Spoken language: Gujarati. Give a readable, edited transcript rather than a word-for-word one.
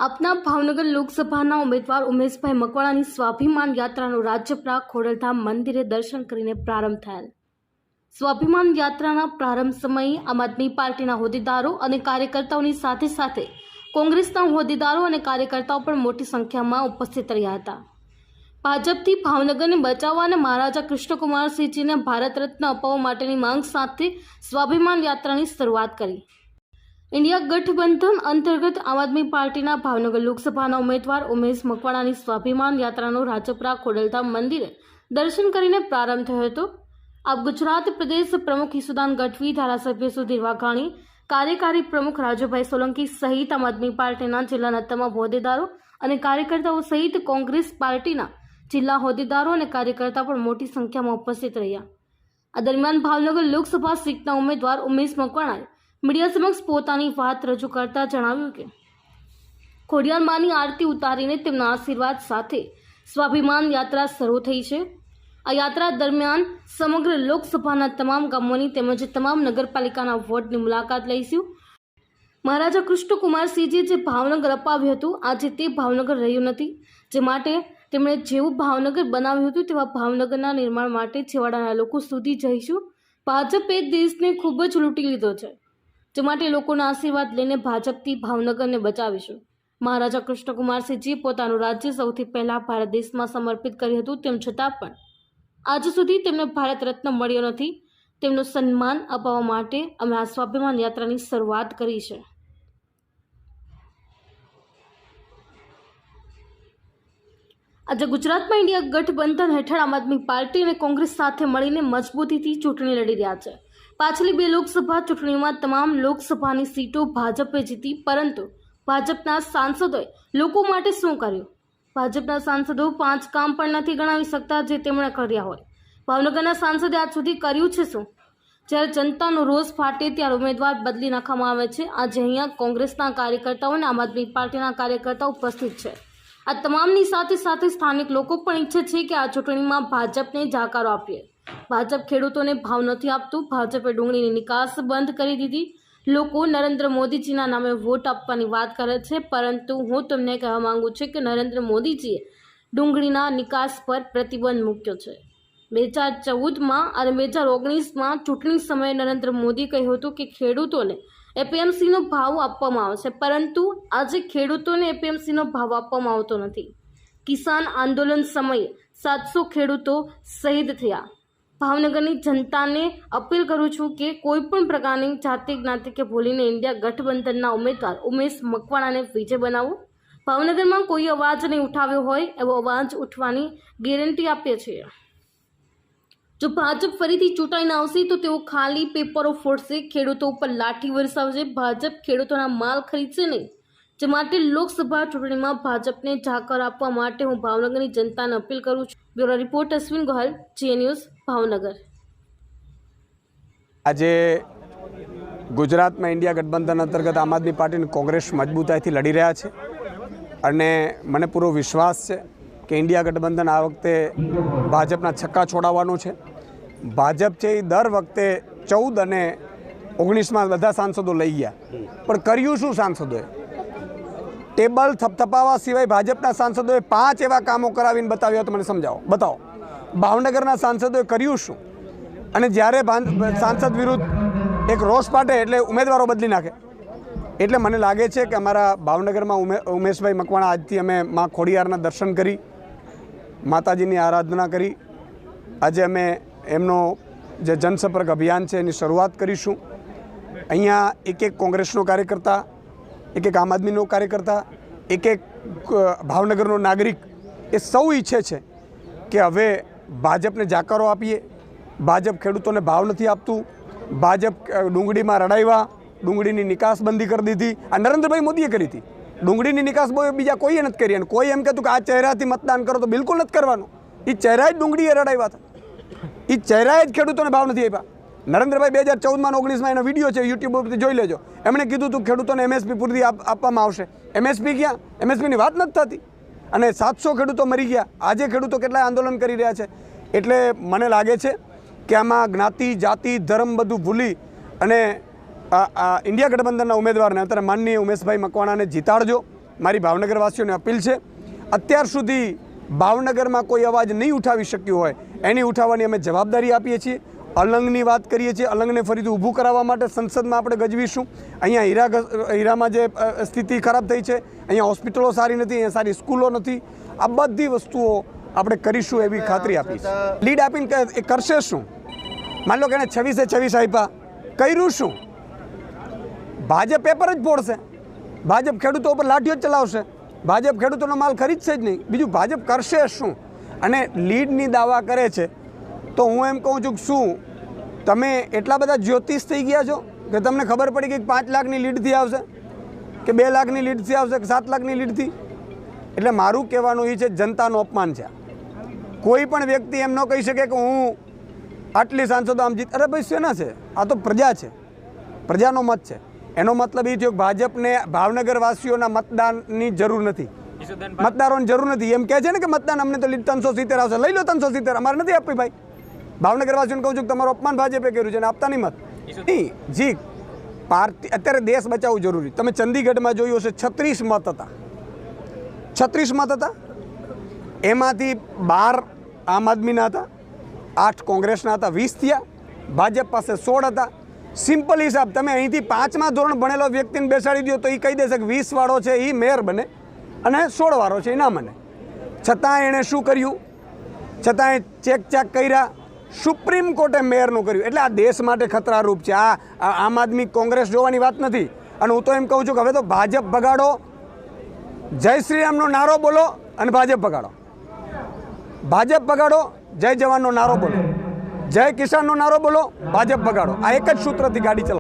આપના ભાવનગર લોકસભાના ઉમેદવાર ઉમેશભાઈ મકવાણાની સ્વાભિમાન યાત્રાનો રાજપરા ખોડલધામ મંદિરે દર્શન કરીને પ્રારંભ થયેલ। સ્વાભિમાન યાત્રાના પ્રારંભ સમયે આમ આદમી પાર્ટીના હોદ્દેદારો અને કાર્યકર્તાઓની સાથે સાથે કોંગ્રેસના હોદ્દેદારો અને કાર્યકર્તાઓ પણ મોટી સંખ્યામાં ઉપસ્થિત રહ્યા હતા। ભાજપથી ભાવનગરને બચાવવા અને મહારાજા કૃષ્ણકુમારસિંહજીને ભારત રત્ન અપાવવા માટેની માંગ સાથે સ્વાભિમાન યાત્રાની શરૂઆત કરી। इंडिया गठबंधन अंतर्गत आम आदमी पार्टी भावनगर लोकसभा उम्मीदवार उमेश मकवाणानी स्वाभिमान यात्रा રાજપરા ખોડલધામ મંદિરે दर्शन કરીને प्रारंभ थयो हतो। आ गुजरात प्रदेश प्रमुख ईसुदान गढ़वी, धारासभ्य सुधीर वाघाणी, कार्यकारी प्रमुख राजूभाई सोलंकी सहित आम आदमी पार्टी जिल्लाना तमाम होद्देदारो અને કાર્યકર્તાઓ સહિત કોંગ્રેસ પાર્ટીના જિલ્લા હોદ્દેદારો અને કાર્યકર્તા પણ મોટી સંખ્યામાં ઉપસ્થિત રહ્યા। આ દરમિયાન ભાવનગર લોકસભા સીટના ઉમેદવાર ઉમેશ મકવાણાએ મીડિયા સમક્ષ પોતાની વાત રજૂ કરતા જણાવ્યું કે ખોડિયાર માની આરતી ઉતારીને તેમના આશીર્વાદ સાથે સ્વાભિમાન યાત્રા શરૂ થઈ છે। આ યાત્રા દરમિયાન સમગ્ર લોકસભાના તમામ ગામોની તેમજ તમામ નગરપાલિકાના વોર્ડની મુલાકાત લઈશું। મહારાજા કૃષ્ણકુમારસિંહજીએ જે ભાવનગર અપાવ્યું હતું, આજે તે ભાવનગર રહ્યું નથી, જે માટે તેમણે જેવું ભાવનગર બનાવ્યું હતું તેવા ભાવનગરના નિર્માણ માટે છેવાડાના લોકો સુધી જઈશું। ભાજપે દેશને ખૂબ જ લૂંટી લીધો છે, જે માટે લોકોના આશીર્વાદ લઈને ભાજપથી ભાવનગરને બચાવીશું। મહારાજા કૃષ્ણકુમારસિંહજીએ પોતાનું રાજ્ય સૌથી પહેલા ભારત દેશમાં સમર્પિત કર્યું હતું, તેમ છતાં પણ આજ સુધી તેમને ભારત રત્ન મળ્યો નથી। તેમનું સન્માન અપાવવા માટે અમે આ સ્વાભિમાન યાત્રાની શરૂઆત કરી છે। આજે ગુજરાતમાં ઇન્ડિયા ગઠબંધન હેઠળ આમ આદમી પાર્ટી અને કોંગ્રેસ સાથે મળીને મજબૂતીથી ચૂંટણી લડી રહ્યા છે। પાછલી બે લોકસભા ચૂંટણીમાં તમામ લોકસભાની સીટો ભાજપે જીતી, પરંતુ ભાજપના સાંસદોએ લોકો માટે શું કર્યું? ભાજપના સાંસદો 5 કામ પણ નથી ગણાવી શકતા જે તેમણે કર્યા હોય। ભાવનગરના સાંસદે આજ સુધી કર્યું છે શું? જ્યારે જનતાનો રોષ ફાટે ત્યારે ઉમેદવાર બદલી નાખવામાં આવે છે। આજે અહીંયા કોંગ્રેસના કાર્યકર્તાઓ અને આમ આદમી પાર્ટીના કાર્યકર્તાઓ ઉપસ્થિત છે। આ તમામની સાથે સાથે સ્થાનિક લોકો પણ ઈચ્છે છે કે આ ચૂંટણીમાં ભાજપને જાકારો આપીએ। ભાજપ ખેડૂતોને ભાવ નથી આપતું। ભાજપે ડુંગળીની નિકાસ બંધ કરી દીધી। લોકો નરેન્દ્ર મોદીજીના નામે વોટ આપવાની વાત કરે છે, પરંતુ હું તમને કહેવા માંગુ છું કે નરેન્દ્ર મોદીજીએ ડુંગળીના નિકાસ પર પ્રતિબંધ મૂક્યો છે। 2014માં અને 2019માં ચૂંટણી સમયે નરેન્દ્ર મોદી કહ્યું હતું કે ખેડૂતોને એપીએમસીનો ભાવ આપવામાં આવશે, પરંતુ આજે ખેડૂતોને એપીએમસીનો ભાવ આપવામાં આવતો નથી। કિસાન આંદોલન સમયે 700 ખેડૂતો શહીદ થયા। ભાવનગરની જનતાને અપીલ કરું છું કે કોઈ પણ પ્રકારની જાતિ જ્ઞાતિ કે ભૂલીને ઇન્ડિયા ગઠબંધનના ઉમેદવાર ઉમેશ મકવાણાને વિજય બનાવો। ભાવનગરમાં કોઈ અવાજ નહીં ઉઠાવ્યો હોય એવો અવાજ ઉઠવાની ગેરંટી આપીએ છીએ। જો ભાજપ ફરીથી ચૂંટાઈને આવશે તો તેઓ ખાલી પેપરો ફોડશે, ખેડૂતો ઉપર લાઠી વરસાવશે। ભાજપ ખેડૂતોના માલ ખરીદશે નહીં, જે માટે લોકસભા ચૂંટણીમાં ભાજપને જાકર આપવા માટે હું ભાવનગરની જનતાને અપીલ કરું છું। Bureau report Ashwin Gohil, GA news, Bhavnagar. આજે ગુજરાતમાં ઇન્ડિયા ગઠબંધન અંતર્ગત આમ આદમી પાર્ટી અને કોંગ્રેસ મજબૂતાઈથી લડી રહ્યા છે અને મને પૂરો વિશ્વાસ છે કે ઇન્ડિયા ગઠબંધન આ વખતે ભાજપના છક્કા છોડાવવાનું છે। ભાજપ છે એ દર વખતે 14 અને 19માં બધા સાંસદો લઈ ગયા, પણ કર્યું શું સાંસદોએ? ટેબલ થપથપાવવા સિવાય ભાજપના સાંસદોએ 5 એવા કામો કરાવીને બતાવ્યા તો મને સમજાવો, બતાવો। ભાવનગરના સાંસદોએ કર્યું શું? અને જ્યારે સાંસદ વિરુદ્ધ એક રોષ પાટે એટલે ઉમેદવારો બદલી નાખે। એટલે મને લાગે છે કે અમારા ભાવનગરમાં ઉમેશભાઈ મકવાણા આજથી અમે માં ખોડિયારના દર્શન કરી, માતાજીની આરાધના કરી। આજે અમે એમનો જે જનસંપર્ક અભિયાન છે એની શરૂઆત કરીશું। અહીંયા એક કોંગ્રેસનો કાર્યકર્તા, એક આમ આદમીનો કાર્યકર્તા, એક ભાવનગરનો નાગરિક એ સૌ ઈચ્છે છે કે હવે ભાજપને જાકારો આપીએ। ભાજપ ખેડૂતોને ભાવ નથી આપતું, ભાજપ ડુંગળીમાં રડાવ્યા, ડુંગળીની નિકાસ બંધી કરી દીધી। આ નરેન્દ્રભાઈ મોદીએ કરી હતી। ડુંગળીની નિકાસ બીજા કોઈએ નથી કરી, અને કોઈ એમ કહેતું કે આ ચહેરાથી મતદાન કરો તો બિલકુલ નથી કરવાનું। એ ચહેરા જ ડુંગળીએ રડાવ્યા હતા, એ ચહેરાએ જ ખેડૂતોને ભાવ નથી આપ્યા। નરેન્દ્રભાઈ 2014માં 19માં એનો વિડીયો છે, યુટ્યુબ ઉપરથી જોઈ લેજો। એમણે કીધું હતું ખેડૂતોને MSP પૂરતી આપવામાં આવશે। MSP ક્યાં? MSPની વાત નથી થતી, અને 700 ખેડૂતો મરી ગયા। આજે ખેડૂતો કેટલાય આંદોલન કરી રહ્યા છે। એટલે મને લાગે છે કે આમાં જ્ઞાતિ, જાતિ, ધર્મ બધું ભૂલી અને इंडिया गठबंधन उम्मीदवार ने अत्यारे माननीय उमेशभाई मकवाणाने जीताड़जो। મારી ભાવનગરવાસીઓને અપીલ છે, અત્યાર સુધી ભાવનગરમાં કોઈ અવાજ નહીં ઉઠાવી શક્યું હોય એની ઉઠાવવાની અમે જવાબદારી આપીએ છીએ. અલંગની વાત કરીએ છીએ, અલંગને ફરીથી ઊભું કરાવવા માટે સંસદમાં આપણે ગજવીશું. અહીંયા હીરામાં જે સ્થિતિ ખરાબ થઈ છે, અહીંયા હોસ્પિટલો સારી નથી, અહીંયા સારી સ્કૂલો નથી. આ બધી વસ્તુઓ આપણે કરીશું એવી ખાતરી આપી છે. લીડ આપીને એ કરશે શું? માન લો કે એને 26 આપ્યા, કર્યું શું? ભાજપ પેપર જ ફોડશે, ભાજપ ખેડૂતો ઉપર લાઠીઓ જ ચલાવશે, ભાજપ ખેડૂતોનો માલ ખરીદશે જ નહીં. બીજું ભાજપ કરશે શું? અને લીડની દાવા કરે છે તો હું એમ કહું છું કે શું તમે એટલા બધા જ્યોતિષ થઈ ગયા છો કે તમને ખબર પડી કે 5 લાખની લીડથી આવશે કે 2 લાખની લીડથી આવશે કે 7 લાખની લીડથી? એટલે મારું કહેવાનું એ છે, જનતાનું અપમાન છે. કોઈ પણ વ્યક્તિ એમ ન કહી શકે કે હું આટલી સાંસદો આમ જીત. અરે ભાઈ શેના છે? આ તો પ્રજા છે, પ્રજાનો મત છે. એનો મતલબ એ થયો કે ભાજપને ભાવનગરવાસીઓના મતદાનની જરૂર નથી, મતદારોની જરૂર નથી. એમ કહે છે ને કે મતદાન અમને તો 370 આવશે, લઈ લો 370, અમારે નથી આપવી. ભાઈ ભાવનગરવાસીઓને કહું છું કે તમારું અપમાન ભાજપે કર્યું છે અને આપતા નહીં મત. નહીં જી, પાર્ટી અત્યારે દેશ બચાવવું જરૂરી. તમે ચંદીગઢમાં જોયું હશે 36 મત હતા, 36 મત હતા. એમાંથી 12 આમ આદમીના હતા, 8 કોંગ્રેસના હતા, 20 થયા. ભાજપ પાસે 16 હતા. સિમ્પલ હિસાબ, તમે અહીંથી 5મા ધોરણ ભણેલો વ્યક્તિને બેસાડી દો તો એ કહી દેશે કે 20 વાળો છે એ મેયર બને અને 16 વાળો છે એ ના બને. છતાં એણે શું કર્યું? છતાં એ ચેક કર્યા, સુપ્રીમ કોર્ટે મેયરનું કર્યું. એટલે આ દેશ માટે ખતરારૂપ છે. આ આમ આદમી કોંગ્રેસ જોવાની વાત નથી. અને હું તો એમ કહું છું કે હવે તો ભાજપ ભગાડો, જય શ્રી રામનો નારો બોલો અને ભાજપ ભગાડો. ભાજપ ભગાડો, જય જવાનનો નારો બોલો, જય કિસાનનો નારો બોલો, ભાજપ ભગાડો. આ એક જ સૂત્રથી ગાડી ચલાવો.